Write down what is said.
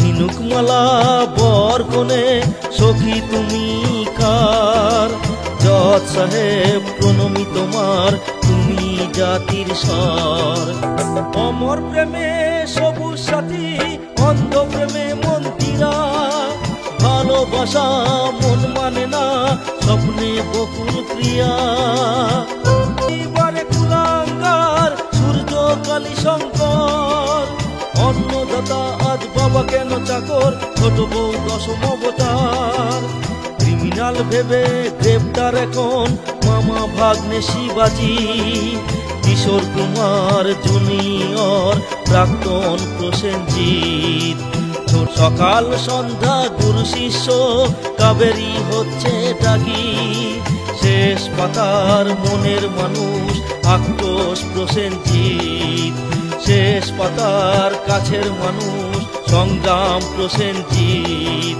ঝিনুকমালা বর কোণে সখী তুমি কার? জজ সাহেব প্রণমী তোমার, তুমি জাতির স্বর। অমর প্রেমে সবুজ সাথী, অন্ধ প্রেমে মন্ত্রীরা, ভালোবাসা মন মানে না, স্বপ্নে বকুল প্রিয়া। এবারে কুলাঙ্গার সূর্য কালী শঙ্কর, অন্নদাতা আজ বাবা কেন চাকর, ছোট বউ দশম অবতার। ক্রিমিনাল ভেবে গ্রেপ্তার এখন মামা ভাগ্নে শিবাজি, কিশোর কুমার জুনিয়র প্রাক্তন প্রসেনজিৎ। সকাল সন্ধ্যা গুরু শিষ্য কাবেরী হচ্ছে ডাকি, শেষ পাতার মনের মানুষ আক্রোশ প্রসেনজিৎ। শেষ পাতার কাছের মানুষ সংগ্রাম প্রসেনজিৎ।